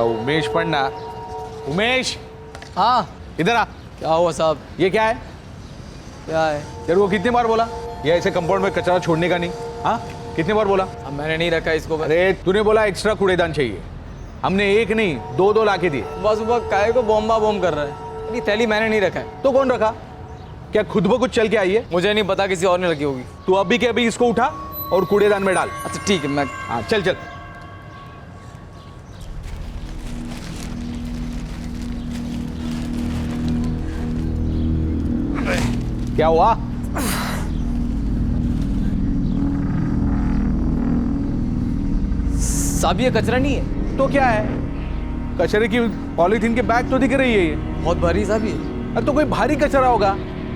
उमेश पढ़ना। उमेश, हाँ इधर आ। क्या हुआ साहब? ये क्या है? क्या है? तेरे को कितनी बार बोला ये ऐसे कंपाउंड में कचरा छोड़ने का नहीं? हाँ, कितनी बार बोला? अब मैंने नहीं रखा इसको। अरे तूने बोला एक्स्ट्रा कूड़ेदान चाहिए, हमने एक नहीं दो दो लाके दिए। बस सुबह काय को बॉम्बा बॉम्ब कर रहा है। ये थैली मैंने नहीं रखा है। तो कौन रखा? क्या खुद ब कुछ चल के आई है? मुझे नहीं पता, किसी और ने रखी होगी। तू अभी के अभी इसको उठा और कूड़ेदान में डाल। अच्छा ठीक है, मैं हाँ चल चल। क्या हुआ? साहब ये कचरा नहीं है। तो क्या है? कचरे की पॉलीथीन के बैग तो दिख रही है ये। बहुत भारी साहब ये। अरे तो कोई भारी कचरा होगा,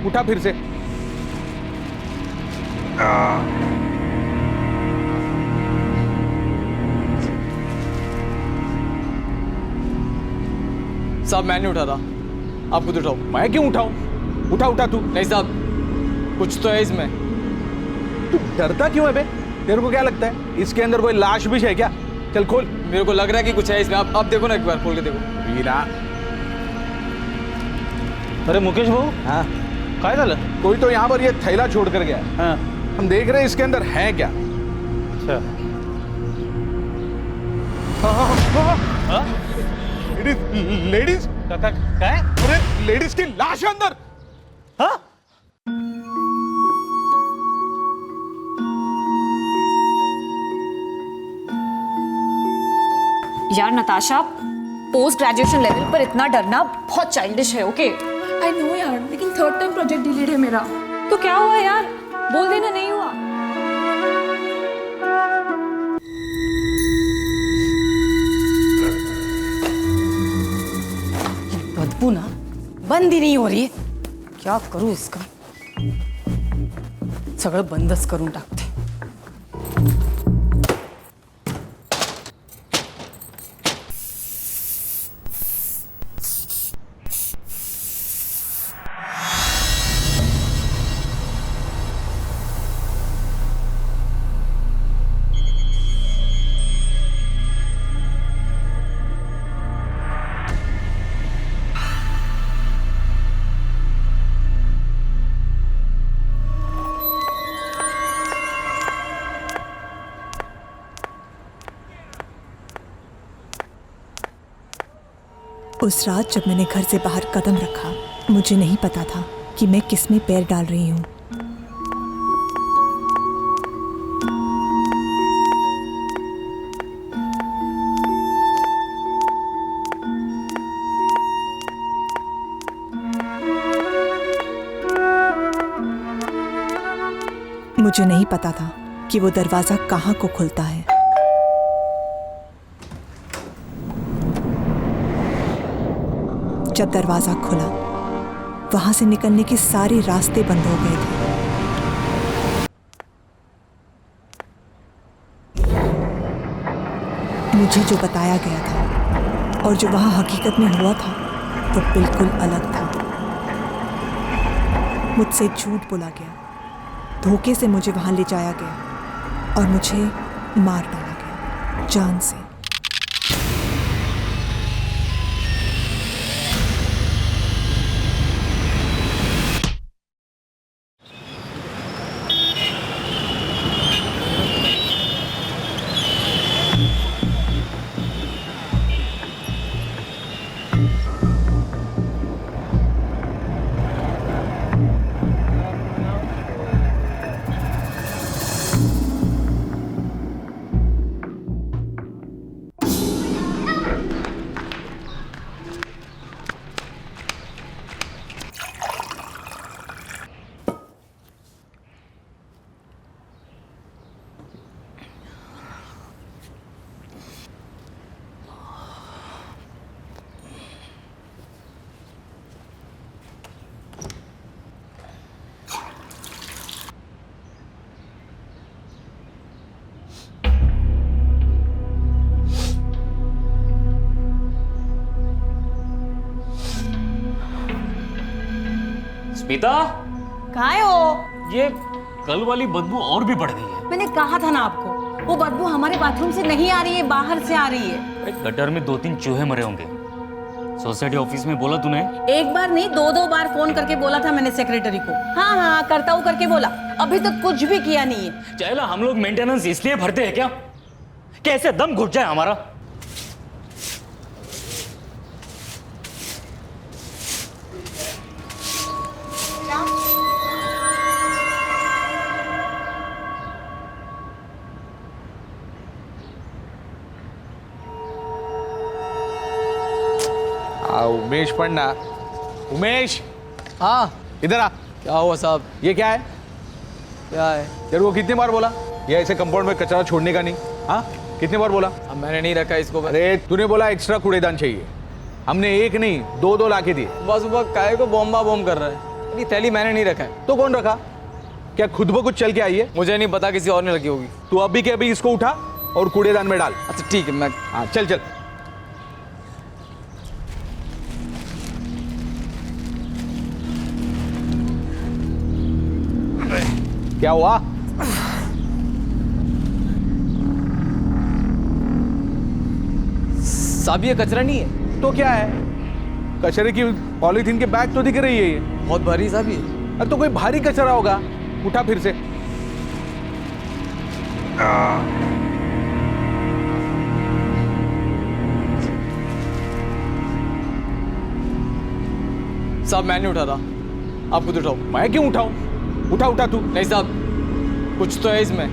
उठा फिर से। साहब मैं नहीं उठाता, आप खुद उठाओ। मैं क्यों उठाऊं? उठा उठा तू। नहीं साहब, कुछ तो है इसमें। तू डरता क्यों है बे? तेरे को क्या लगता है इसके अंदर कोई लाश भी है क्या? चल खोल। मेरे को लग रहा है कि कुछ है इसमें। आप देखो ना, एक बार खोल के देखो। वीरा। अरे मुकेश भाऊ, हाँ काय झालं? कोई तो यहाँ पर ये थैला छोड़ कर गया। हाँ, हम देख रहे हैं इसके अंदर है क्या। अच्छा। लेडीज काय? अरे लेडीज की लाश है अंदर। हाँ? यार नताशा, पोस्ट ग्रेजुएशन लेवल पर इतना डरना बहुत चाइल्डिश है। ओके आई नो यार, लेकिन थर्ड टाइम प्रोजेक्ट डिलीट है मेरा। तो क्या हुआ यार, बोल देना नहीं हुआ। बदबू ना बंद ही नहीं हो रही है। क्या करूं इसका? सगळं बंदच करून टाकते। उस रात जब मैंने घर से बाहर कदम रखा, मुझे नहीं पता था कि मैं किस में पैर डाल रही हूँ। मुझे नहीं पता था कि वो दरवाजा कहाँ को खुलता है। जब दरवाजा खुला, वहां से निकलने के सारे रास्ते बंद हो गए थे। मुझे जो बताया गया था और जो वहां हकीकत में हुआ था, वो बिल्कुल अलग था। मुझसे झूठ बोला गया, धोखे से मुझे वहां ले जाया गया और मुझे मार डाला गया जान से। स्मिता, काय हो? ये कल वाली बदबू और भी बढ़ गई है। मैंने कहा था ना आपको, वो बदबू हमारे बाथरूम से नहीं आ रही है, बाहर से आ रही है। गटर में 2-3 चूहे मरे होंगे। सोसाइटी ऑफिस में बोला तूने? एक बार नहीं, 2-2 बार फोन करके बोला था मैंने सेक्रेटरी को। हाँ हाँ करता हूँ करके बोला, अभी तक कुछ भी किया नहीं है। चला, हम लोग मेंटेनेंस इसलिए भरते हैं क्या? कैसे दम घुट जाए हमारा? उमेश पढ़ना। उमेश, हाँ इधर आ। क्या हुआ साहब? ये क्या है? क्या है? तेरे को कितनी बार बोला ये ऐसे कंपाउंड में कचरा छोड़ने का नहीं? हाँ, कितनी बार बोला? अब मैंने नहीं रखा इसको। अरे तूने बोला एक्स्ट्रा कूड़ेदान चाहिए, हमने एक नहीं 2-2 ला के दिए। बस सुबह काय को बॉम्बा बॉम्ब कर रहा है। ये थैली मैंने नहीं रखा है। तो कौन रखा? क्या खुद ब कुछ चल के आई है? मुझे नहीं पता, किसी और ने लगी होगी। तू अभी के अभी इसको उठा और कूड़ेदान में डाल। अच्छा ठीक है, मैं हाँ चल चल। क्या हुआ? साहब ये कचरा नहीं है। तो क्या है? कचरे की पॉलीथीन के बैग तो दिख रही है ये। बहुत भारी साहब ये। अरे तो कोई भारी कचरा होगा, उठा फिर से। साहब मैं नहीं उठाता, आप खुद उठाओ। मैं क्यों उठाऊं? उठा उठा तू। नहीं साहब, कुछ तो है इसमें।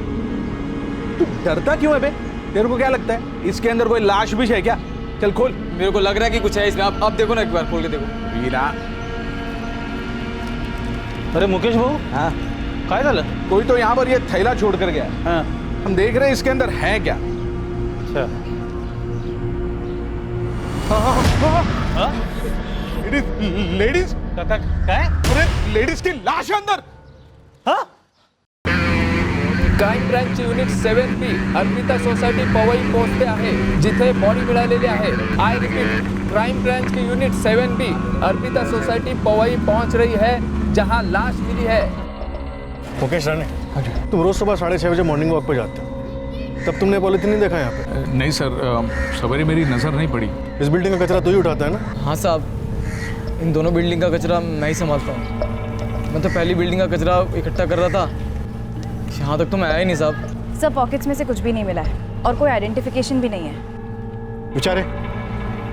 तू डरता क्यों है बे? तेरे को क्या लगता है इसके अंदर कोई लाश भी है क्या? चल खोल। मेरे को लग रहा है कि कुछ है इसमें। आप देखो ना, एक बार खोल के देखो। वीरा, अरे मुकेश भाऊ, हाँ काय झालं? कोई तो यहाँ पर ये थैला छोड़ कर गया। हाँ, हम देख रहे हैं इसके अंदर है क्या। अच्छा। लेडीज, काय? अरे लेडीज की लाश है अंदर। हाँ? Crime branch unit 7B Arpita society Powai पोहोचते आहे, जिथे बॉडी मिळालेली आहे। आय रिपीट, क्राइम ब्रांच की unit 7B Arpita society Powai पहुंच रही है, जहां लाश मिली है। मुकेश राणे, तुम रोज सुबह 6:30 बजे मॉर्निंग वॉक पे जाते हो, तब तुमने पॉलिथीन नहीं देखा यहाँ पे? नहीं सर, सवेरे मेरी नजर नहीं पड़ी। इस बिल्डिंग का कचरा तू ही उठाता है ना? हाँ साहब, इन दोनों बिल्डिंग का कचरा मैं ही संभालता हूँ। मैं तो पहली बिल्डिंग का कचरा इकट्ठा कर रहा था, यहाँ तक तो मैं आया ही नहीं साहब। सब पॉकेट्स में से कुछ भी नहीं मिला है और कोई आइडेंटिफिकेशन भी नहीं है। बेचारे,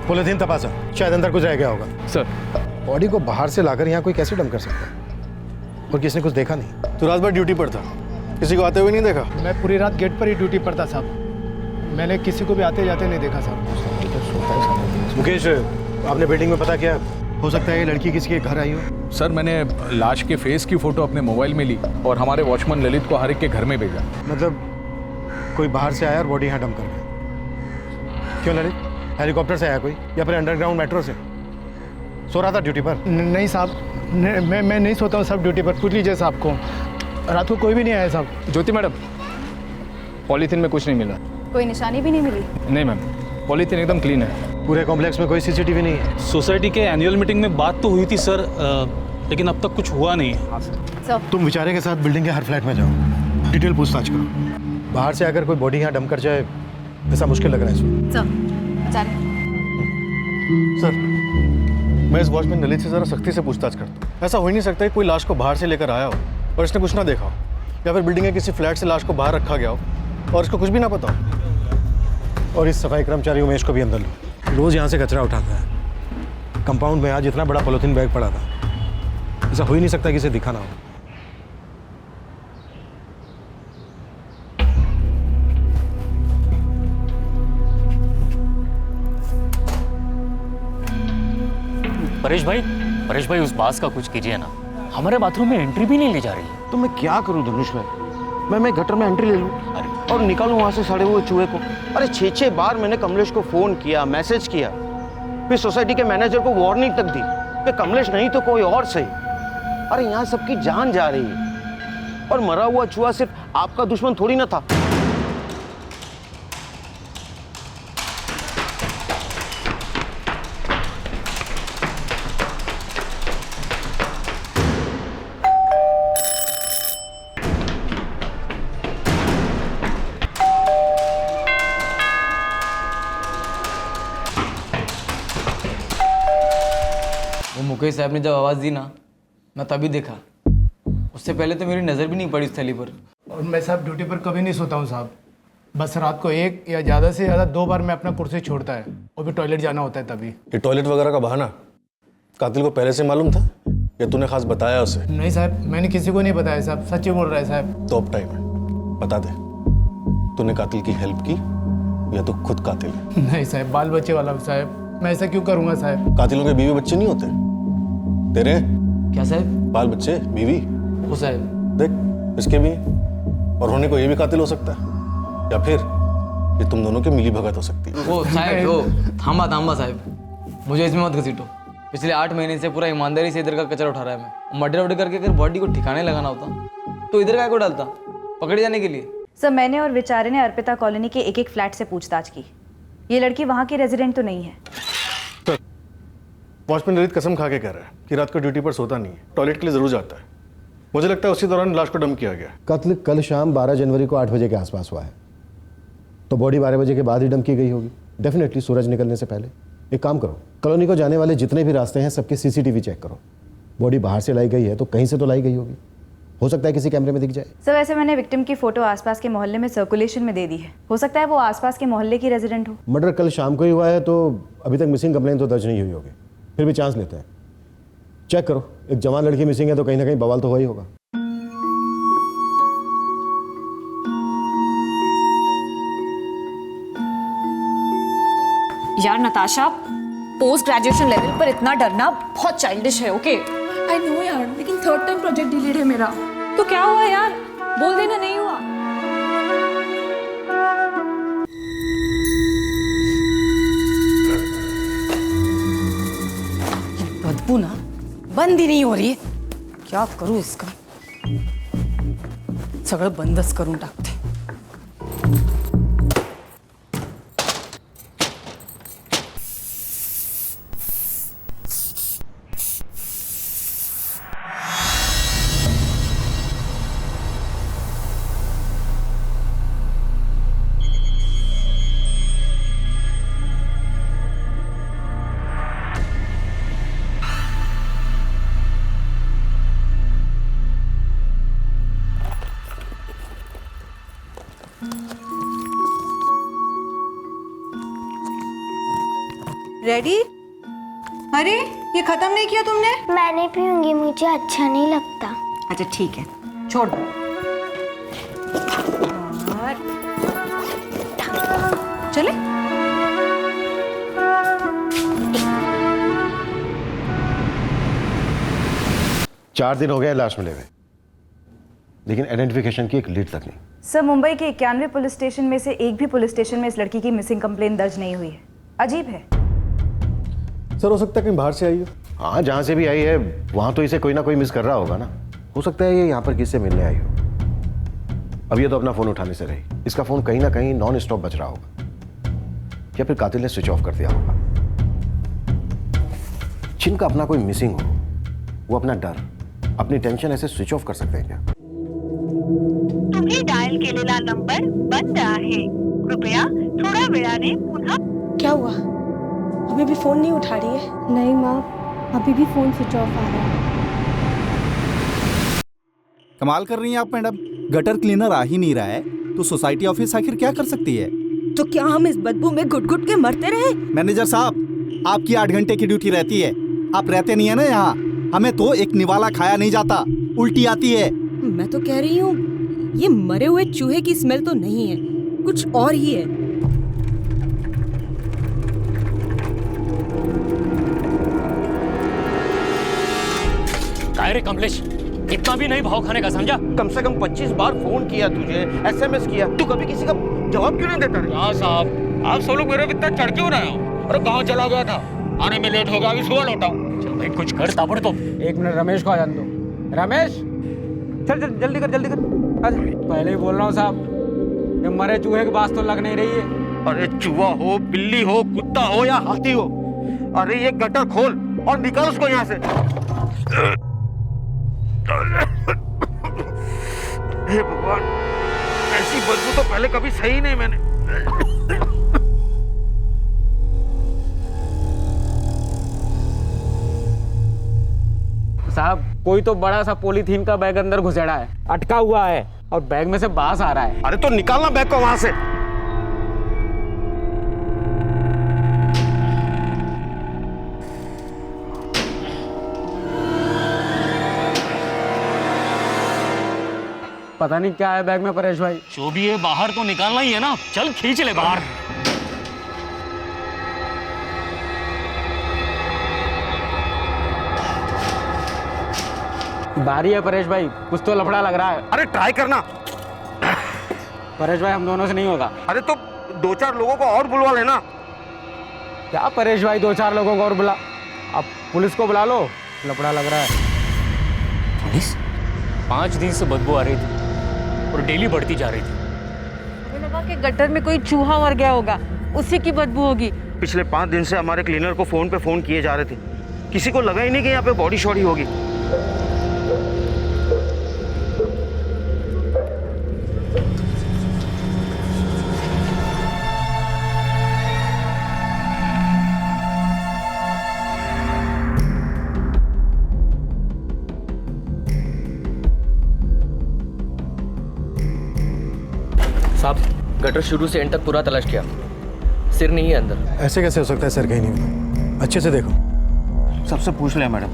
पॉलिथीन तपासा, शायद अंदर कुछ रह गया होगा। सर, बॉडी को बाहर से लाकर यहाँ कोई कैसे डंप कर सकता है? और किसने कुछ देखा नहीं? तू रात भर ड्यूटी पर था, किसी को आते हुए नहीं देखा? मैं पूरी रात गेट पर ही ड्यूटी पर था साहब, मैंने किसी को भी आते जाते नहीं देखा साहब। मुकेश, आपने बिल्डिंग में पता किया? हो सकता है ये लड़की किसी के घर आई हो। सर मैंने लाश के फेस की फोटो अपने मोबाइल में ली और हमारे वॉचमैन ललित को हर एक के घर में भेजा। मतलब कोई बाहर से आया और बॉडी यहाँ डंप कर गया। क्यों ललित, हेलीकॉप्टर से आया कोई या फिर अंडरग्राउंड मेट्रो से? सो रहा था ड्यूटी पर? नहीं साहब, मैं नहीं सोता हूँ साहब ड्यूटी पर। पूछ लीजिए साहब को, रात को कोई भी नहीं आया साहब। ज्योति मैडम, पॉलीथीन में कुछ नहीं मिला। कोई निशानी भी नहीं मिली? नहीं मैम, पॉलीथीन एकदम क्लीन है। पूरे कॉम्प्लेक्स में कोई सीसीटीवी नहीं है? सोसाइटी के एनुअल मीटिंग में बात तो हुई थी सर, लेकिन अब तक कुछ हुआ नहीं है। सर, तुम विचारे के साथ बिल्डिंग के हर फ्लैट में जाओ, डिटेल पूछताछ करो। बाहर से अगर कोई बॉडी यहाँ डंप कर जाए, ऐसा मुश्किल लग रहा है इसमें। सर जाने। सर, मैं इस वॉचमैन ललित से ज़रा सख्ती से पूछताछ करता हूँ। ऐसा हो ही नहीं सकता कि कोई लाश को बाहर से लेकर आया हो और इसने कुछ ना देखा हो, या फिर बिल्डिंग के किसी फ्लैट से लाश को बाहर रखा गया हो और इसको कुछ भी ना पता हो। और इस सफाई कर्मचारी उमेश को भी अंदर लो, रोज़ यहाँ से कचरा उठाता है। कंपाउंड में आज इतना बड़ा पॉलीथीन बैग पड़ा था, ऐसा हो ही नहीं सकता कि इसे दिखा ना हो। परेश भाई उस बास का कुछ कीजिए ना, हमारे बाथरूम में एंट्री भी नहीं ली जा रही है। तो मैं क्या करूं धनुष भाई? मैं गटर में एंट्री ले लूं और निकालूं वहां से सड़े हुए चूहे को? अरे 6-6 बार मैंने कमलेश को फोन किया, मैसेज किया, फिर सोसाइटी के मैनेजर को वार्निंग तक दी कि कमलेश नहीं तो कोई और सही। अरे यहाँ सबकी जान जा रही है और मरा हुआ चूहा सिर्फ आपका दुश्मन थोड़ी ना था। मुखिया साहब ने जब आवाज़ दी ना, मैं तभी देखा। उससे पहले तो मेरी नज़र भी नहीं पड़ी उस थैली पर। और मैं साहब ड्यूटी पर कभी नहीं सोता हूँ साहब। बस रात को 1 या ज़्यादा से ज़्यादा 2 बार मैं अपना कुर्सी छोड़ता है, और भी टॉयलेट जाना होता है तभी। ये टॉयलेट वगैरह का बहाना कातिल को पहले से मालूम था या तूने खास बताया उसे? नहीं साहब, मैंने किसी को नहीं बताया साहब, सच्ची बोल रहा है साहब। तो अब टाइम है, बता दे तूने कातिल की हेल्प की या तो खुद कातिल है? नहीं साहब, बाल बच्चे वाला हूँ साहब, मैं ऐसा क्यों करूँगा साहब? कातिलों के बीवी बच्चे नहीं होते तेरे? क्या साहब? बाल बच्चे बीवी वो साहब देख इसके भी हैं। और होने को ये भी कातिल हो सकता है, या फिर ये तुम दोनों की मिली भगत हो सकती है। वो साहब, वो थांबा साहब, मुझे इसमें मत घसीटो। पिछले 8 महीने से पूरा ईमानदारी से इधर का कचरा उठा रहा है मैं। मर्डर वर्डर करके अगर बॉडी को ठिकाने लगाना होता तो इधर काय को डालता, पकड़े जाने के लिए। सर, मैंने और विचारे ने अर्पिता कॉलोनी के एक फ्लैट से पूछताछ की। ये लड़की वहाँ की रेजिडेंट तो नहीं है। सर, वॉचमैन ललित कसम खा के कह रहा है कि रात को ड्यूटी पर सोता नहीं है, टॉयलेट के लिए जरूर जाता है। मुझे लगता है उसी दौरान लाश को डंप किया गया। कत्ल कल शाम 12 जनवरी को 8 बजे के आसपास हुआ है, तो बॉडी 12 बजे के बाद ही डंप की गई होगी, डेफिनेटली सूरज निकलने से पहले। एक काम करो, कॉलोनी को जाने वाले जितने भी रास्ते हैं सबके सीसीटीवी चेक करो। बॉडी बाहर से लाई गई है तो कहीं से तो लाई गई होगी, हो सकता है किसी कैमरे में दिख जाए। सर, वैसे मैंने विक्टिम की फोटो आसपास के मोहल्ले में सर्कुलेशन में दे दी है, हो सकता है वो आसपास के मोहल्ले की रेजिडेंट हो। मर्डर कल शाम को ही हुआ है तो अभी तक मिसिंग कंप्लेन तो दर्ज नहीं हुई होगी, फिर भी चांस लेते हैं। चेक करो, एक जवान लड़की मिसिंग है तो कहीं ना कहीं बवाल तो हुआ ही होगा। यार नताशा, पोस्ट ग्रेजुएशन लेवल पर इतना डरना बहुत चाइल्डिश है। ओके आई नो यार, लेकिन 3rd टाइम प्रोजेक्ट डिलीट है मेरा। तो क्या हुआ यार, बोल देना नहीं हुआ। बदबू ना बंद ही नहीं हो रही है, क्या करूं इसका? सगळं बंदच करून टाकते। रेडी? अरे ये खत्म नहीं किया तुमने? मैं नहीं पीऊंगी, मुझे अच्छा नहीं लगता। अच्छा ठीक है, छोड़ दो। चले। चार दिन हो गए लाश मिले हुए, लेकिन आइडेंटिफिकेशन की एक लीड तक नहीं। सर, मुंबई के 91 पुलिस स्टेशन में से एक भी पुलिस स्टेशन में इस लड़की की मिसिंग कंप्लेन दर्ज नहीं हुई है। अजीब है। सर, हो सकता है कहीं बाहर से आई हो। हाँ, जहाँ से भी आई है वहाँ तो इसे कोई ना कोई मिस कर रहा होगा ना। हो सकता है ये यहाँ पर किससे मिलने आई हो। अब ये तो अपना फ़ोन उठाने से रही, इसका फ़ोन कहीं ना कहीं नॉन स्टॉप बज रहा होगा, या फिर कातिल ने स्विच ऑफ कर दिया होगा। जिनका अपना कोई मिसिंग हो वो अपना डर, अपनी टेंशन ऐसे स्विच ऑफ कर सकते हैं क्या? तुम्ही डायल केलेला नंबर बंद आहे, कृपया थोड्या वेळाने पुन्हा। क्या हुआ? अभी भी फोन नहीं उठा रही है? नहीं माँ, अभी भी फोन स्विच ऑफ आ रहा है। कमाल कर रही हैं आप मैडम, गटर क्लीनर आ ही नहीं रहा है तो सोसाइटी ऑफिस आखिर क्या कर सकती है? तो क्या हम इस बदबू में घुट घुट के मरते रहे? मैनेजर साहब, आपकी 8 घंटे की ड्यूटी रहती है, आप रहते नहीं है ना यहाँ। हमें तो एक निवाला खाया नहीं जाता, उल्टी आती है। मैं तो कह रही हूँ ये मरे हुए चूहे की स्मेल तो नहीं है, कुछ और ही है। काय रे कमलेश, इतना भी नहीं भाव खाने का, समझा? कम से कम 25 बार फोन किया तुझे, SMS किया, तू कभी किसी का जवाब क्यों नहीं देता रे? क्या साहब, आप सब लोग मेरे पे इतना चढ़ क्यों रहे हो? अरे कहाँ चला गया था? आने में लेट होगा, अभी सुबह लौटा हूँ। चल भाई कुछ कर ताबड़ तो। 1 मिनट, रमेश को आ जाने दो। रमेश, चल चल जल्दी कर, जल्दी कर। पहले ही बोल रहा हूँ साहब, ये मरे चूहे की बात तो लग नहीं रही है। अरे चूहा हो, बिल्ली हो, कुत्ता हो या हाथी हो, अरे ये गटर खोल और निकाल उसको यहाँ से। हे भगवान, ऐसी बदबू तो पहले कभी सही नहीं मैंने। कोई तो बड़ा सा पॉलीथीन का बैग अंदर घुसेड़ा है, अटका हुआ है और बैग में से बांस आ रहा है। अरे तो निकालना बैग को वहां से। पता नहीं क्या है बैग में परेश भाई। जो भी है बाहर तो निकालना ही है ना, चल खींच ले बाहर। बारी है परेश भाई, कुछ तो लफड़ा लग रहा है। अरे ट्राई करना। परेश भाई हम दोनों से नहीं होगा। अरे तो 2-4 लोगों को और बुलवा लेना। क्या परेश भाई 2-4 लोगों को और बुला, अब पुलिस को बुला लो, लफड़ा लग रहा है। पुलिस? 5 दिन से बदबू आ रही थी और डेली बढ़ती जा रही थी। मुझे लगा कि गटर में कोई चूहा मर गया होगा, उसी की बदबू होगी। पिछले 5 दिन से हमारे क्लीनर को फोन पे फोन किए जा रहे थे, किसी को लगा ही नहीं कि यहाँ पे बॉडी शॉडी होगी। साहब, गटर शुरू से एंड तक पूरा तलाश किया, सिर नहीं है अंदर। ऐसे कैसे हो सकता है? सर कहीं नहीं होता, अच्छे से देखो। सबसे पूछ लिया मैडम,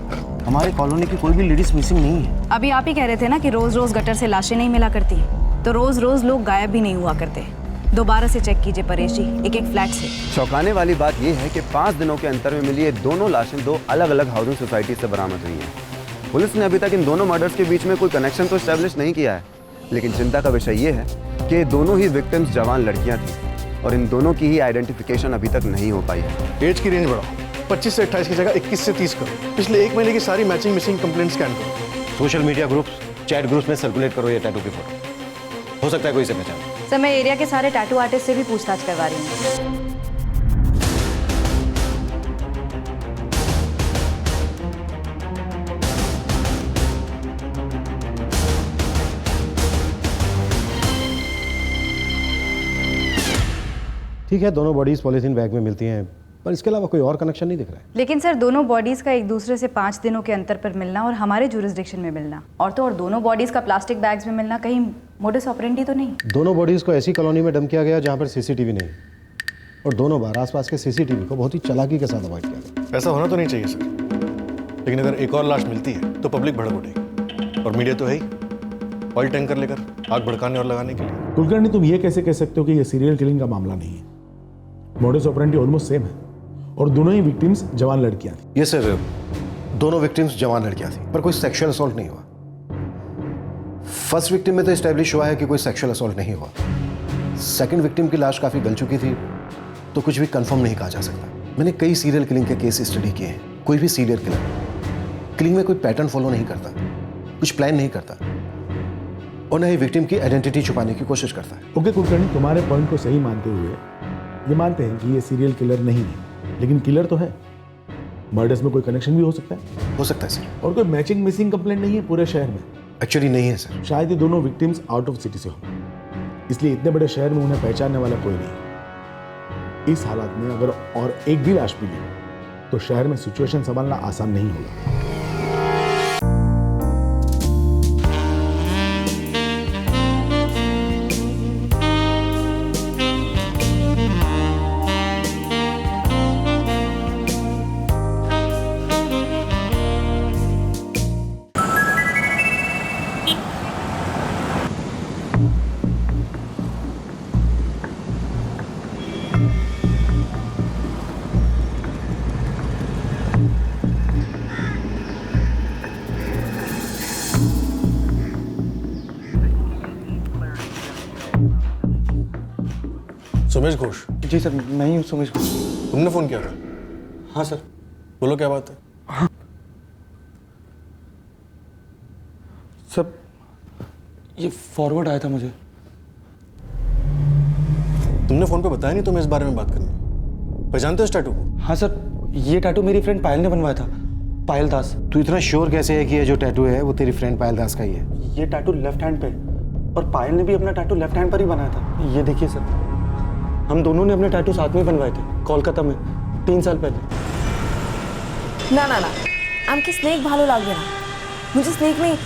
हमारी कॉलोनी की कोई भी लेडीज मिसिंग नहीं है। अभी आप ही कह रहे थे ना कि रोज रोज गटर से लाशें नहीं मिला करती, तो रोज रोज लोग गायब भी नहीं हुआ करते। दोबारा से चेक कीजिए परेश जी, एक एक फ्लैट से। चौंकाने वाली बात यह है कि 5 दिनों के अंतर में मिली ये दोनों लाशें 2 अलग अलग हाउसिंग सोसाइटी से बरामद हुई हैं। पुलिस ने अभी तक इन दोनों मर्डर्स के बीच में कोई कनेक्शन तो एस्टेब्लिश नहीं किया है, लेकिन चिंता का विषय ये है कि दोनों ही विक्टिम्स जवान लड़कियां थीं और इन दोनों की ही आइडेंटिफिकेशन अभी तक नहीं हो पाई है। एज की रेंज बढ़ाओ, 25 से 28 की जगह 21 से 30 करो। पिछले 1 महीने की सारी मैचिंग मिसिंग कंप्लेंट स्कैन करो। Social media groups, chat groups में सर्कुलेट करो ये टैटू की फोटो, हो सकता है कोई से पहचान। सर मैं एरिया के सारे टैटू आर्टिस्ट से भी पूछताछ करवा रही हूँ। ठीक है, दोनों बॉडीज पॉलीथीन बैग में मिलती हैं, पर इसके अलावा कोई और कनेक्शन नहीं दिख रहा है। लेकिन सर दोनों बॉडीज का एक दूसरे से 5 दिनों के अंतर पर मिलना और हमारे जुरिस्डिक्शन में मिलना, और तो और दोनों बॉडीज का प्लास्टिक बैग्स में मिलना, कहीं मोडस ऑपरेंडी तो नहीं? दोनों बॉडीज को ऐसी कॉलोनी में डंप किया गया जहाँ पर सीसीटीवी नहीं, और दोनों बार आसपास के सीसीटीवी को बहुत ही चालाकी के साथ अवॉइड किया गया। ऐसा होना तो नहीं चाहिए सर, लेकिन अगर एक और लाश मिलती है तो पब्लिक भड़क उठेगी, और मीडिया तो है ही ऑयल टैंकर लेकर आग भड़काने और लगाने के लिए। कुलकर्णी, तुम ये कैसे कह सकते हो कि ये सीरियल किलिंग का मामला नहीं है? मोडस ऑपरेंडी ऑलमोस्ट सेम है और दोनों ही विक्टिम्स जवान लड़कियां थी। ये सर, दोनों विक्टिम्स जवान लड़कियां थी, पर कोई सेक्सुअल असॉल्ट नहीं हुआ। फर्स्ट विक्टिम में तो एस्टैब्लिश हुआ है कि कोई सेक्सुअल असॉल्ट नहीं हुआ। सेकंड विक्टिम की लाश काफी गल चुकी थी, तो कुछ भी कंफर्म नहीं कहा जा सकता। मैंने कई सीरियल किलिंग के केस स्टडी किए हैं। कोई भी सीरियल किलर किलिंग में कोई पैटर्न फॉलो नहीं करता, कुछ प्लान नहीं करता, और न ही विक्टिम की आइडेंटिटी छुपाने की कोशिश करता है। ओके कुलकर्णी, तुम्हारे पॉइंट को सही मानते हुए ये मानते हैं कि ये सीरियल किलर नहीं है, लेकिन किलर तो है। मर्डर्स में कोई कनेक्शन भी हो सकता है? हो सकता है सर। और कोई मैचिंग मिसिंग कंप्लेंट नहीं है पूरे शहर में? एक्चुअली नहीं है सर। शायद ये दोनों विक्टिम्स आउट ऑफ सिटी से हो, इसलिए इतने बड़े शहर में उन्हें पहचानने वाला कोई नहीं। इस हालात में अगर और एक भी लाश मिली तो शहर में सिचुएशन संभालना आसान नहीं होगा। सुमेश घोष? जी सर, मैं ही हूँ सुमेश घोष। तुमने फोन किया था? हाँ सर। बोलो क्या बात है? हाँ सर, ये फॉरवर्ड आया था मुझे। तुमने फोन पे बताया नहीं तुम्हें इस बारे में बात करनी? पहचानते हो इस टैटू को? हाँ सर, ये टैटू मेरी फ्रेंड पायल ने बनवाया था, पायल दास। तू इतना श्योर कैसे है कि ये जो टैटू है वो तेरी फ्रेंड पायल दास का ही है? ये टैटू लेफ्ट हैंड पे, और पायल ने भी अपना टैटू लेफ्ट हैंड पर ही बनाया था। ये देखिए सर, हम दोनों ने अपने टैटू साथ में बनवाए थे कोलकाता में 3 साल पहले। ना ना ना, आमकी स्नेक भालो लागले ना। मुझे स्नेक में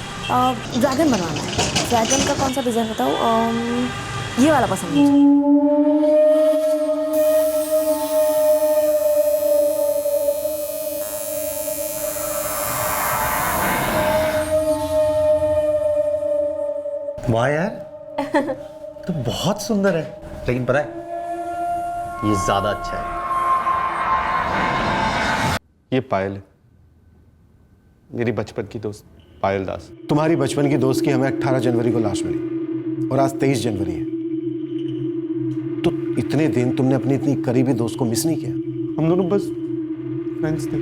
ड्रैगन बनवाना है। ड्रैगन का कौन सा डिज़ाइन बताऊँ? ये वाला पसंद है मुझे। वाह यार, तो बहुत सुंदर है, लेकिन पता है ये ज्यादा अच्छा है। ये पायल है, मेरी बचपन की दोस्त पायल दास। तुम्हारी बचपन की दोस्त की हमें 18 जनवरी को लाश मिली और आज 23 जनवरी है। तो इतने दिन तुमने अपनी इतनी करीबी दोस्त को मिस नहीं किया? हम दोनों बस फ्रेंड्स थे,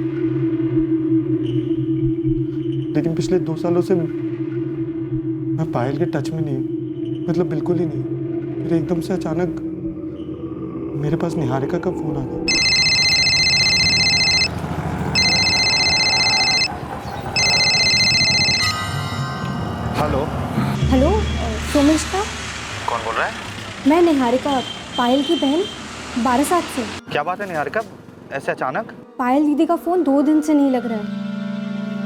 लेकिन पिछले 2 सालों से मैं पायल के टच में नहीं हूँ, मतलब बिल्कुल ही नहीं। फिर एकदम से अचानक मेरे पास निहारिका का फोन आ गया। हेलो हेलो सोमेश का? कौन बोल रहा है? मैं निहारिका, पायल की बहन, 12 से। क्या बात है निहारिका, ऐसे अचानक? पायल दीदी का फ़ोन 2 दिन से नहीं लग रहा है।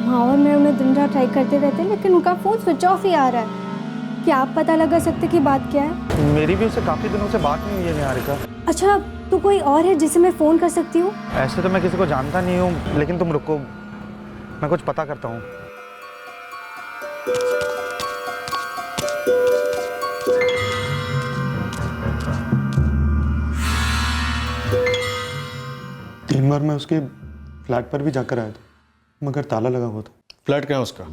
हाँ, और मैं उन्हें दिन रात ट्राई करते रहते हैं, लेकिन उनका फ़ोन स्विच ऑफ ही आ रहा है। क्या आप पता लगा सकते कि बात क्या है? मेरी भी उससे काफी दिनों से बात नहीं हुई है निहारिका। अच्छा, तो कोई और है जिसे मैं फ़ोन कर सकती हूँ? ऐसे तो मैं किसी को जानता नहीं हूँ, लेकिन तुम रुको, मैं कुछ पता करता हूँ। तीन बार मैं उसके फ्लैट पर भी जाकर आया था, मगर ताला लगा हुआ था। फ्लैट क्या है उसका?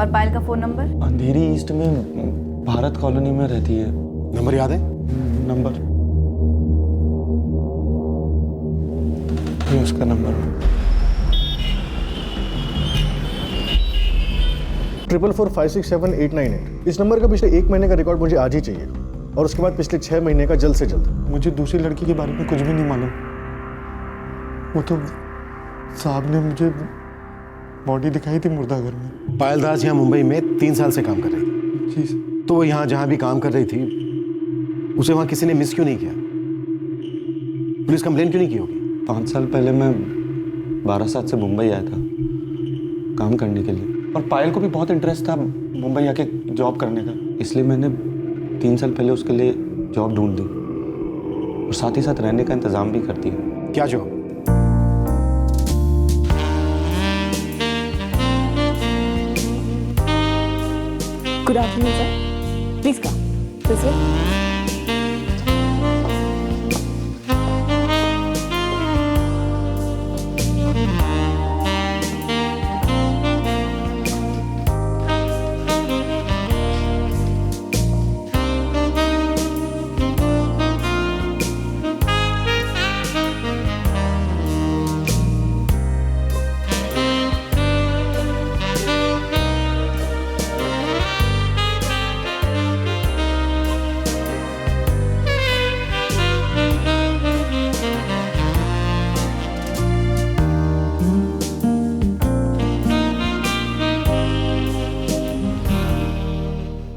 और पायल का फोन नंबर? अंधेरी ईस्ट में भारत कॉलोनी में रहती है। नंबर याद है? नंबर, ये उसका नंबर है। 444567898। इस नंबर का पिछले 1 महीने का रिकॉर्ड मुझे आज ही चाहिए, और उसके बाद पिछले 6 महीने का जल्द से जल्द। मुझे दूसरी लड़की के बारे में कुछ भी नहीं मालूम। वो तो साहब ने मुझे बॉडी दिखाई थी मुर्दाघर में। पायल दास यहाँ मुंबई में 3 साल से काम कर रही थी। जी सर। तो वो यहाँ जहाँ भी काम कर रही थी, उसे वहाँ किसी ने मिस क्यों नहीं किया? पुलिस कंप्लेन क्यों नहीं की होगी? 5 साल पहले मैं 12 से मुंबई आया था काम करने के लिए, और पायल को भी बहुत इंटरेस्ट था मुंबई आके जॉब करने का, इसलिए मैंने 3 साल पहले उसके लिए जॉब ढूंढ दी, और साथ ही साथ रहने का इंतज़ाम भी कर दिया। क्या job? Good afternoon sir, please come this way.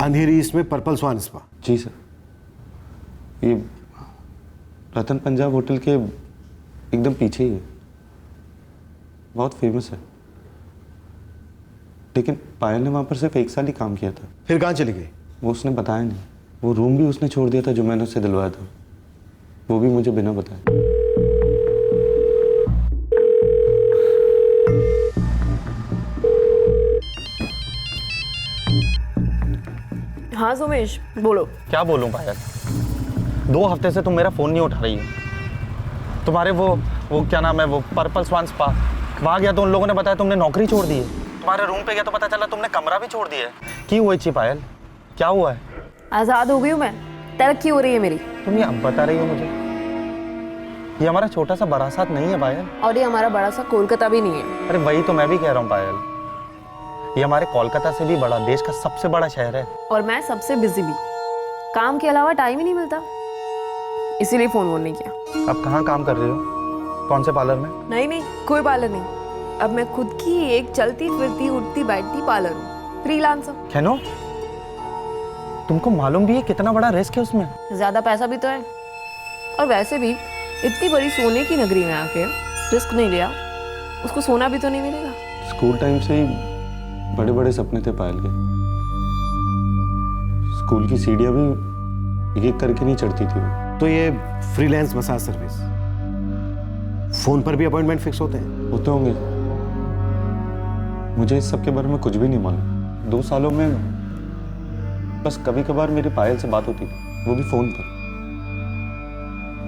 Andheri east में पर्पल स्वान स्पा। जी सर, ये रतन पंजाब होटल के एकदम पीछे ही है, बहुत फेमस है। लेकिन पायल ने वहाँ पर सिर्फ 1 साल ही काम किया था। फिर कहाँ चली गई? वो उसने बताया नहीं। वो रूम भी उसने छोड़ दिया था जो मैंने उससे दिलवाया था, वो भी मुझे बिना बताए। हाँ सोमेश, बोलो। क्या बोलूं पायल, 2 हफ्ते से तुम मेरा फ़ोन नहीं उठा रही है। तुम्हारे वो क्या नाम है, वो पर्पल स्वान स्पा, वहाँ गया तो उन लोगों ने बताया तुमने नौकरी छोड़ दी है। तुम्हारे रूम पे गया तो पता चला तुमने कमरा भी छोड़ दिया है। क्यों हुई थी पायल, क्या हुआ है? आज़ाद हो गई हूँ मैं, तरक्की हो रही है मेरी। तुम ये अब बता रही हो मुझे? ये हमारा छोटा सा बारासात नहीं है पायल, और ये हमारा बड़ा सा कोलकाता भी नहीं है। अरे वही तो मैं भी कह रहा हूँ पायल, ये हमारे कोलकाता से भी बड़ा, देश का सबसे बड़ा शहर है। और मैं सबसे बिजी भी, काम के अलावा टाइम ही नहीं मिलता, इसीलिए फोन नहीं किया। अब कहाँ काम कर रही हो, कौन से पार्लर में? नहीं, कोई पार्लर नहीं। अब मैं खुद की एक चलती फिरती उठती बैठती पार्लर हूँ, फ्रीलांसर। कैनो, तुमको मालूम भी है कितना बड़ा रिस्क है उसमें? ज्यादा पैसा भी तो है, और वैसे भी इतनी बड़ी सोने की नगरी में आके रिस्क नहीं लिया, उसको सोना भी तो नहीं मिलेगा। स्कूल टाइम से ही बड़े बड़े सपने थे पायल के। स्कूल की सीढ़ियां भी एक एक करके नहीं चढ़ती थी वो। तो ये फ्रीलांस मसाज सर्विस, फोन पर भी अपॉइंटमेंट फिक्स होते हैं? होते होंगे, मुझे इस सब के बारे में कुछ भी नहीं मालूम। 2 सालों में बस कभी कभार मेरी पायल से बात होती थी, वो भी फोन पर।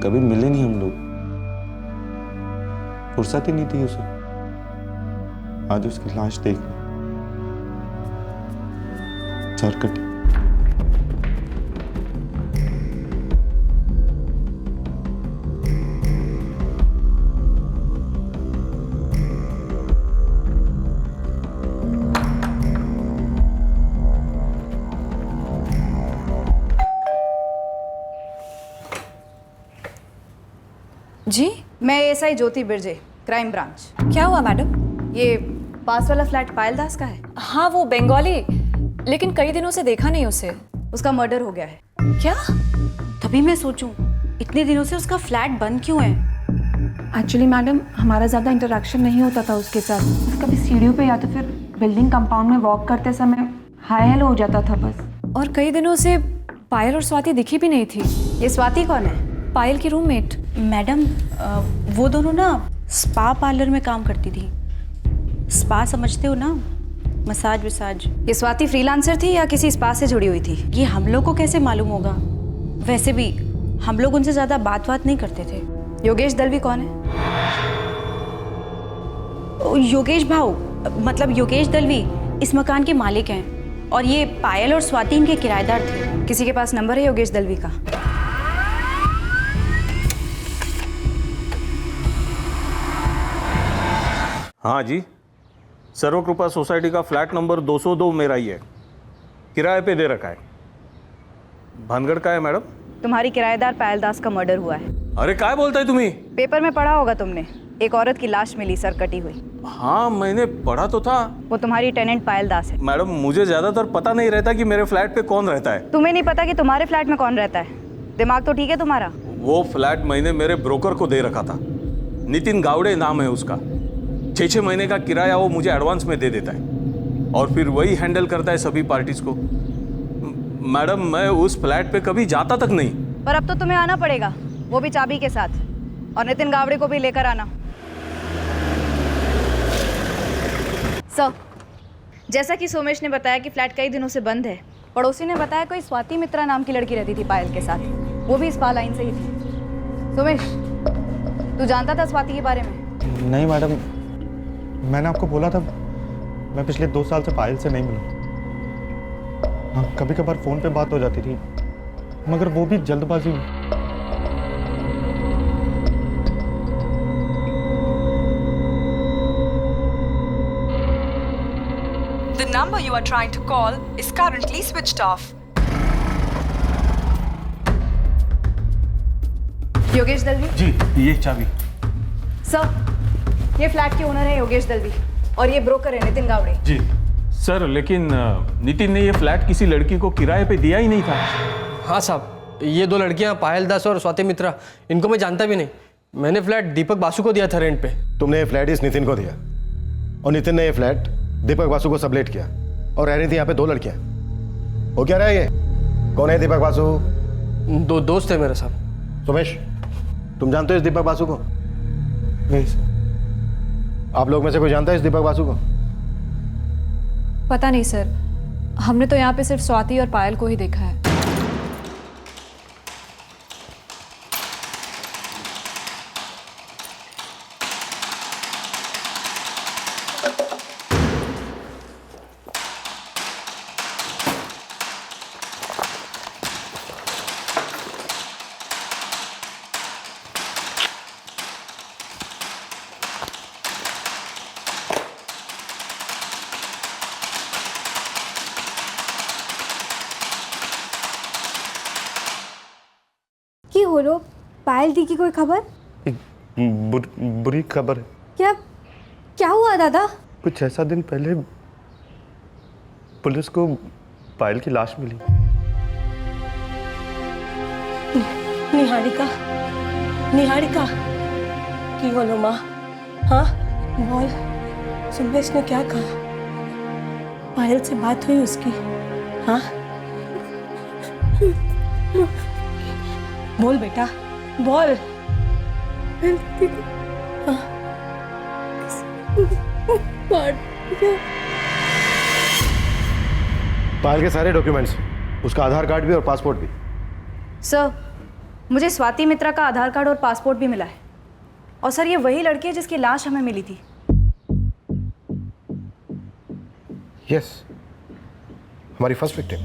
कभी मिले नहीं हम लोग, फुर्सत ही नहीं थी उसे। आज उसकी लाश देख सर कटी। जी, मैं एसआई ज्योति बिरजे, क्राइम ब्रांच। क्या हुआ मैडम? ये पास वाला फ्लैट पायल दास का है? हाँ, वो बंगाली, लेकिन कई दिनों से देखा नहीं उसे। उसका मर्डर हो गया है। क्या? तभी मैं सोचूं इतने दिनों से उसका फ्लैट बंद क्यों है। एक्चुअली मैडम, हमारा ज़्यादा इंटरेक्शन नहीं होता था उसके साथ। कभी सीढ़ियों पे या तो फिर बिल्डिंग कंपाउंड में वॉक करते समय हाय हेलो हो जाता था बस। और कई दिनों से पायल और स्वाति दिखी भी नहीं थी। ये स्वाति कौन है? पायल की रूममेट। मैडम, वो दोनों ना स्पा पार्लर में काम करती थी। स्पा समझते हो ना, मसाज विसाज। ये स्वाति फ्रीलांसर थी या किसी स्पा से जुड़ी हुई थी? ये हम लोग को कैसे मालूम होगा? वैसे भी हम लोग उनसे ज़्यादा बात नहीं करते थे। योगेश दलवी कौन है? योगेश भाऊ, मतलब योगेश दलवी इस मकान के मालिक हैं और ये पायल और स्वाति इनके किराएदार थे। किसी के पास नंबर है योगेश दलवी का? हाँ जी, सर्वकृपा सोसाइटी का फ्लैट नंबर 202 मेरा ही है, किराए पे दे रखा है। भानगढ़ का है मैडम? तुम्हारी किराएदार पायल दास का मर्डर हुआ है। अरे काय बोलता है तुम्ही? पेपर में पढ़ा होगा तुमने, एक औरत की लाश मिली सर कटी हुई। हाँ, मैंने पढ़ा तो था। वो तुम्हारी टेनेंट पायल दास है। मैडम, मुझे ज्यादातर पता नहीं रहता कि मेरे फ्लैट पे कौन रहता है। तुम्हें नहीं पता कि तुम्हारे फ्लैट में कौन रहता है? दिमाग तो ठीक है तुम्हारा? वो फ्लैट मैंने मेरे ब्रोकर को दे रखा था, नितिन गावड़े नाम है उसका। 6 महीने का किराया वो मुझे एडवांस में दे देता है और फिर वही हैंडल करता है सभी पार्टीज को। मैडम, मैं उस फ्लैट पे कभी जाता तक नहीं। पर अब तो तुम्हें आना पड़ेगा, वो भी चाबी के साथ, और नितिन गावड़े को भी लेकर आना। सर, जैसा कि सोमेश ने बताया कि फ्लैट कई दिनों से बंद है, पड़ोसी ने बताया कोई स्वाति मित्रा नाम की लड़की रहती थी पायल के साथ, वो भी स्पा लाइन से ही थी। सोमेश, तू जानता था स्वाति के बारे में? नहीं मैडम, मैंने आपको बोला था मैं पिछले 2 साल से पायल से नहीं मिला। हाँ, कभी कभार फोन पे बात हो जाती थी, मगर वो भी जल्दबाजी में। The number you are trying to call is currently switched off. Yogesh Dalvi जी, ये चाबी। सर, ये फ्लैट के ओनर है योगेश दलवी और ये ब्रोकर है नितिन गावड़े। जी सर, लेकिन नितिन ने ये फ्लैट किसी लड़की को किराए पे दिया ही नहीं था। हाँ साहब, ये 2 लड़कियां पायल दास और स्वाति मित्रा, इनको मैं जानता भी नहीं। मैंने फ्लैट दीपक बासु को दिया था रेंट पे। तुमने ये फ्लैट इस नितिन को दिया और नितिन ने ये फ्लैट दीपक बासु को सबलेट किया और रह रही थी यहाँ पे 2 लड़कियां। हो क्या रहा है ये? कौन है दीपक बासु? 2 दोस्त है मेरे साहब। सुमेश, तुम जानते हो इस दीपक बासु को? नहीं सर। आप लोग में से कोई जानता है इस दीपक बासु को? पता नहीं सर, हमने तो यहाँ पे सिर्फ स्वाति और पायल को ही देखा है। की हो रो? पायल दी की कोई खबर? बुरी खबर है। क्या क्या हुआ दादा? कुछ 6-7 दिन पहले पुलिस को पायल की लाश मिली। निहारिका, निहारिका की बोलो माँ? हाँ बोल, सुमेश ने क्या कहा? पायल से बात हुई उसकी? हाँ, बोल बेटा, बोल। पायल के सारे डॉक्यूमेंट्स, उसका आधार कार्ड भी और पासपोर्ट भी। सर, मुझे स्वाति मित्रा का आधार कार्ड और पासपोर्ट भी मिला है। और सर, ये वही लड़की है जिसकी लाश हमें मिली थी। यस, हमारी फर्स्ट विक्टिम।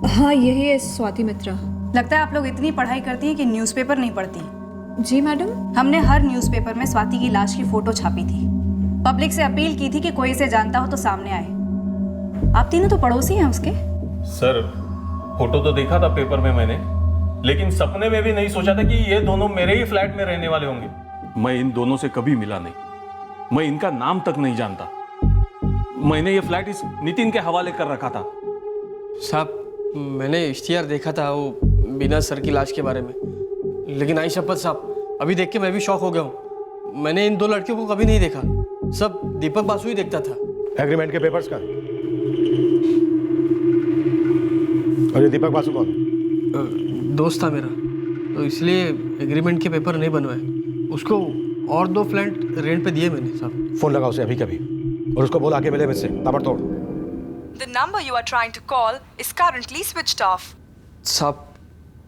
हाँ, यही है स्वाति मित्रा। लगता है आप लोग इतनी पढ़ाई करती हैं कि न्यूज़पेपर नहीं पढ़ती। जी मैडम। हमने हर न्यूज़पेपर में स्वाति की लाश की फोटो छापी थी। पब्लिक से अपील की थी कि कोई इसे जानता हो तो सामने आए। आप तीनों तो पड़ोसी हैं उसके। सर, फोटो तो देखा था पेपर में मैंने, लेकिन सपने में भी नहीं सोचा था कि ये दोनों मेरे ही फ्लैट में रहने वाले होंगे। मैं इन दोनों से कभी मिला नहीं, मैं इनका नाम तक नहीं जानता। मैंने ये फ्लैट इस नितिन के हवाले कर रखा था। साहब, मैंने इश्तिहार देखा था वो बिना सर की लाश के बारे में, लेकिन आई शपथ साहब, अभी देख के मैं भी शॉक हो गया हूँ। मैंने इन 2 लड़कियों को कभी नहीं देखा, सब दीपक बासु ही देखता था। एग्रीमेंट के पेपर्स का। और ये दीपक बासु कौन? दोस्त था मेरा, तो इसलिए एग्रीमेंट के पेपर नहीं बनवाए। उसको और 2 फ्लैट रेंट पे दिए मैंने साहब। फोन लगा उसे अभी कभी और उसको बोला के मिले मुझसे ताबड़तोड़। The number you are trying to call is currently switched off. साहब,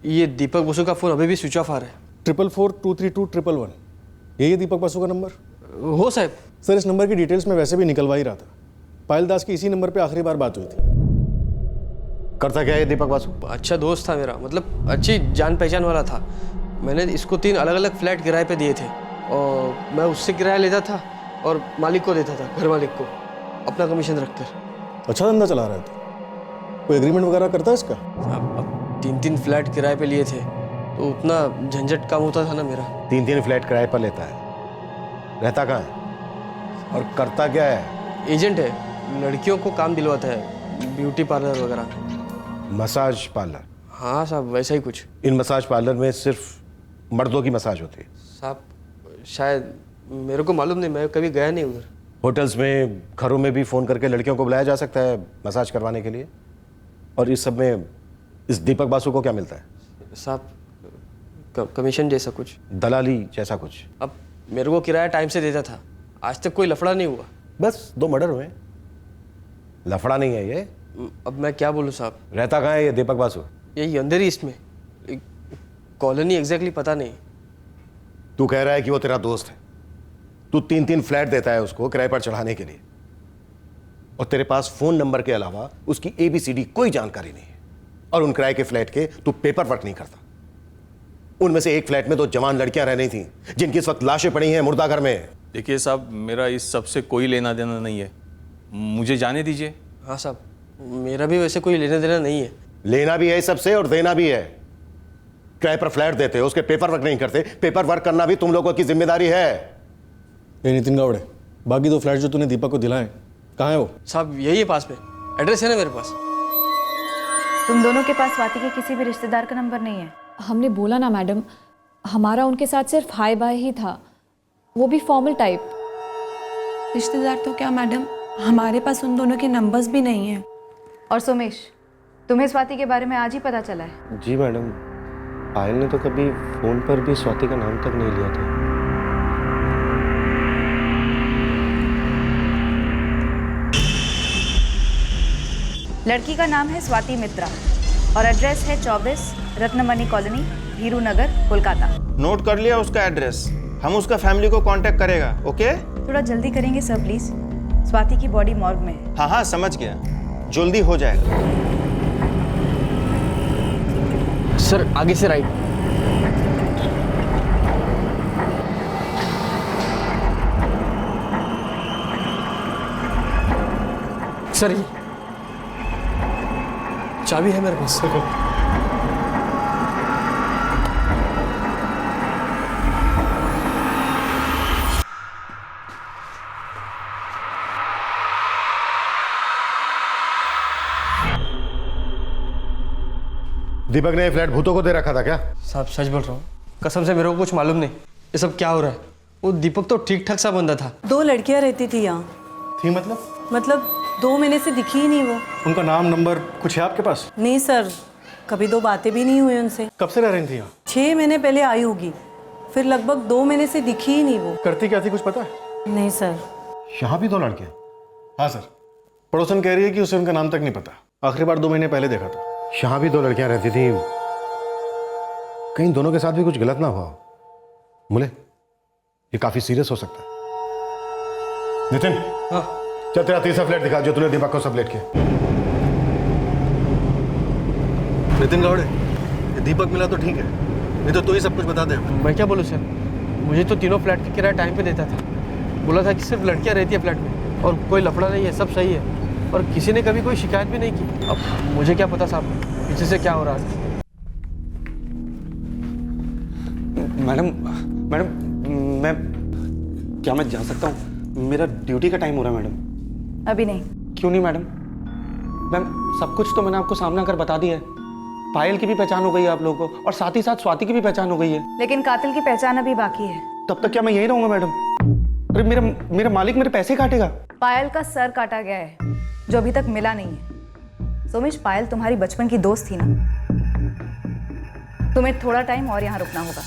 ये दीपक बसु का फोन अभी भी स्विच ऑफ आ रहा है। 444-232-111। यही है दीपक बसु का नंबर? हो साहब। सर, इस नंबर की डिटेल्स में वैसे भी निकलवा ही रहा था। पायल दास की इसी नंबर पे आखिरी बार बात हुई थी। करता क्या है दीपक बासु? अच्छा दोस्त था मेरा, मतलब अच्छी जान पहचान वाला था। मैंने इसको 3 अलग अलग फ्लैट किराए पे दिए थे और मैं उससे किराया लेता था और मालिक को देता था, घर मालिक को, अपना कमीशन रखकर। अच्छा धंधा चला रहा था। कोई एग्रीमेंट वगैरह करता है इसका? अब 3 फ्लैट किराए पे लिए थे तो उतना झंझट काम होता था ना मेरा। 3 फ्लैट किराए पर लेता है, रहता कहाँ है और करता क्या है? एजेंट है, लड़कियों को काम दिलवाता है, ब्यूटी पार्लर वगैरह। Massage parlour? हाँ साहब, वैसा ही कुछ। इन मसाज पार्लर में सिर्फ मर्दों की मसाज होती है? साहब, शायद मेरे को मालूम नहीं, मैं कभी गया नहीं उधर। होटल्स में, घरों में भी फ़ोन करके लड़कियों को बुलाया जा सकता है मसाज करवाने के लिए। और इस सब में इस दीपक बासु को क्या मिलता है? साहब, कमीशन जैसा कुछ, दलाली जैसा कुछ। अब मेरे को किराया टाइम से देता था, आज तक कोई लफड़ा नहीं हुआ। बस 2 मर्डर हुए, लफड़ा नहीं है ये। अब मैं क्या बोलूँ साहब? रहता कहाँ है ये दीपक बासु? यही अंधेरी इसमें, कॉलोनी एग्जैक्टली पता नहीं। तू कह रहा है कि वो तेरा दोस्त है, तू 3 फ्लैट देता है उसको किराए पर चढ़ाने के लिए, और तेरे पास फोन नंबर के अलावा उसकी ABCD कोई जानकारी नहीं है, और उन किराए के फ्लैट के तू पेपर वर्क नहीं करता। उनमें से एक फ्लैट में 2 जवान लड़कियां रह रही थी जिनकी इस वक्त लाशें पड़ी हैं मुर्दा घर में। देखिए साहब, मेरा इस सब से कोई लेना देना नहीं है, मुझे जाने दीजिए। हाँ साहब, मेरा भी वैसे कोई लेना देना नहीं है। लेना भी है इस सबसे और देना भी है। किराए पर फ्लैट देते हो, उसके पेपर वर्क नहीं करते, पेपर वर्क करना भी तुम लोगों की जिम्मेदारी है। ये नितिन गावड़े, बाकी 2 फ्लैट जो तूने दीपक को दिलाए, कहाँ है वो? साहब, यही है पास में, एड्रेस है ना मेरे पास। तुम दोनों के पास स्वाति के किसी भी रिश्तेदार का नंबर नहीं है? हमने बोला ना मैडम, हमारा उनके साथ सिर्फ हाय बाय ही था, वो भी फॉर्मल टाइप। रिश्तेदार तो क्या मैडम, हमारे पास उन दोनों के नंबर्स भी नहीं है। और सोमेश, तुम्हें स्वाति के बारे में आज ही पता चला है? जी मैडम, पायल ने तो कभी फोन पर भी स्वाति का नाम तक नहीं लिया था। लड़की का नाम है स्वाति मित्रा और एड्रेस है 24 रत्नमणि कॉलोनी, धीरू नगर, कोलकाता। नोट कर लिया उसका एड्रेस, हम उसका फैमिली को कांटेक्ट करेगा। ओके, थोड़ा जल्दी करेंगे सर प्लीज, स्वाति की बॉडी मॉर्ग में है। हाँ हाँ समझ गया, जल्दी हो जाएगा। सर, आगे से राइट। सर, ये चाबी है मेरे पास। दीपक ने ये फ्लैट भूतों को दे रखा था क्या? साहब, सच बोल रहा हूँ, कसम से मेरे को कुछ मालूम नहीं, ये सब क्या हो रहा है। वो दीपक तो ठीक ठाक सा बंदा था। 2 लड़कियां रहती थी यहाँ। थी मतलब 2 महीने से दिखी ही नहीं वो। उनका नाम नंबर कुछ है आपके पास? नहीं सर, कभी 2 बातें भी नहीं हुई उनसे। कब से रह रही थी यहाँ? 6 महीने पहले आई होगी, फिर लगभग 2 महीने से दिखी ही नहीं वो। करती क्या थी कुछ पता है? नहीं सर। यहाँ भी 2 लड़कियाँ? हाँ सर, पड़ोसन कह रही है कि उसे उनका नाम तक नहीं पता, आखिरी बार 2 महीने पहले देखा था। यहाँ भी 2 लड़कियाँ रहती थी, कहीं दोनों के साथ भी कुछ गलत ना हुआ? मुले, ये काफी सीरियस हो सकता है। नितिन, हाँ, चल तेरा तीसरा फ्लैट दिखा जो तूने दीपक को सबलेट किया। नितिन गावड़े, ये दीपक मिला तो ठीक है, नहीं तो तू ही सब कुछ बता दे। मैं क्या बोलूँ सर, मुझे तो तीनों फ्लैट की किराया टाइम पे देता था। बोला था कि सिर्फ लड़कियाँ रहती है फ्लैट में और कोई लफड़ा नहीं है, सब सही है, और किसी ने कभी कोई शिकायत भी नहीं की। अब मुझे क्या पता साहब पीछे से क्या हो रहा है। मैडम मैं जा सकता हूँ? मेरा ड्यूटी का टाइम हो रहा है मैडम। अभी नहीं। क्यों नहीं मैडम? मैम सब कुछ तो मैंने आपको सामने आकर बता दिया है। पायल की भी पहचान हो गई है आप लोगों को, और साथ ही साथ स्वाति की भी पहचान हो गई है। लेकिन कातिल की पहचान अभी बाकी है। तब तक क्या मैं यहीं रहूंगा मैडम? अरे मेरा मालिक मेरे पैसे काटेगा। पायल का सर काटा गया है जो अभी तक मिला नहीं है। सोमेश, पायल तुम्हारी बचपन की दोस्त थी ना, तुम्हें थोड़ा टाइम और यहाँ रुकना होगा।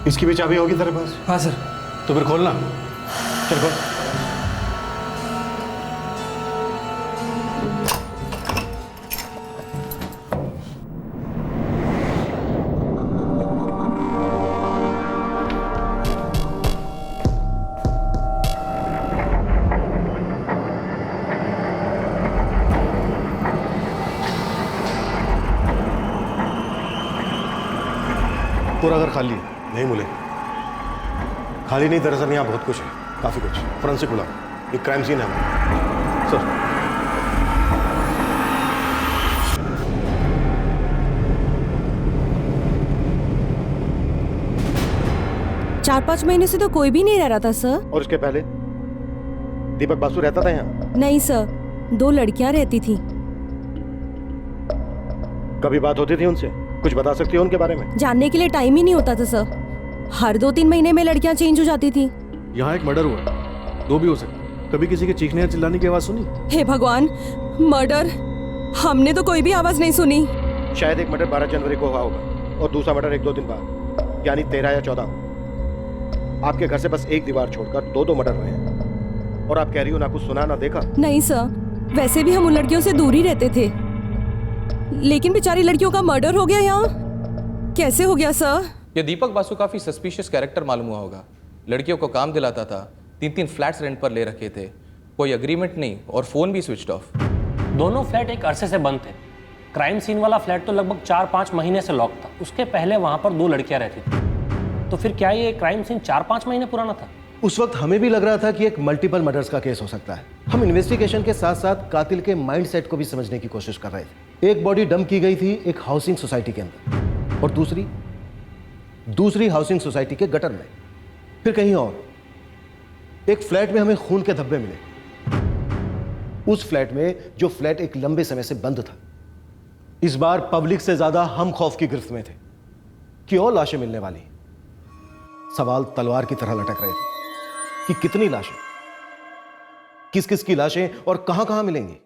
इसकी भी चाबी होगी तेरे पास? हाँ सर। तो फिर खोलना। चल खोल। पूरा घर खाली है? नहीं मुले, खाली नहीं, दरअसल यहाँ बहुत कुछ है, काफी कुछ। फोरेंसिक बुलाओ, एक क्राइम सीन है हमारा। सर। चार 5 महीने से तो कोई भी नहीं रह रहा था सर। और उसके पहले दीपक बासु रहता था यहाँ? नहीं सर, 2 लड़कियां रहती थी। कभी बात होती थी उनसे? कुछ बता सकती हो उनके बारे में? जानने के लिए टाइम ही नहीं होता था सर। हर 2-3 महीने में लड़कियां चेंज हो जाती थी। यहाँ एक मर्डर हुआ, 2 भी हो सकते। कभी किसी के चीखने या चिल्लाने की आवाज सुनी? हे भगवान, मर्डर? हमने तो कोई भी आवाज नहीं सुनी। शायद एक मर्डर 12 जनवरी को हुआ होगा और दूसरा मर्डर 1-2 दिन बाद, यानी 13 या 14। आपके घर से बस एक दीवार छोड़कर 2-2 मर्डर हुए हैं, और आप कह रही हो ना कुछ सुना ना देखा? नहीं सर, वैसे भी हम उन लड़कियों से दूर ही रहते थे, लेकिन बेचारी लड़कियों का मर्डर हो गया यहाँ। कैसे हो गया सर? ये दीपक बासु काफी सस्पिशियस कैरेक्टर मालूम हुआ होगा। लड़कियों को काम दिलाता था, 3-3 फ्लैट्स रेंट पर ले रखे थे, कोई एग्रीमेंट नहीं, और फोन भी स्विच ऑफ। दोनों फ्लैट एक अरसे से बंद थे। क्राइम सीन वाला फ्लैट तो लगभग 4-5 महीने से लॉक था। उसके पहले वहां पर 2 लड़कियां रहती थी। तो फिर क्या ये क्राइम सीन 4-5 महीने पुराना था? उस वक्त हमें भी लग रहा था कि एक मल्टीपल मर्डर्स का केस हो सकता है। हम इन्वेस्टिगेशन के साथ साथ कातिल के माइंडसेट को भी समझने की कोशिश कर रहे थे। एक बॉडी डंप की गई थी एक हाउसिंग सोसाइटी के अंदर, और दूसरी हाउसिंग सोसाइटी के गटर में, फिर कहीं और। एक फ्लैट में हमें खून के धब्बे मिले, उस फ्लैट में जो फ्लैट एक लंबे समय से बंद था। इस बार पब्लिक से ज्यादा हम खौफ की गिरफ्त में थे कि और लाशें मिलने वाली। सवाल तलवार की तरह लटक रहे थे कि कितनी लाशें, किस किस की लाशें और कहां कहां मिलेंगी।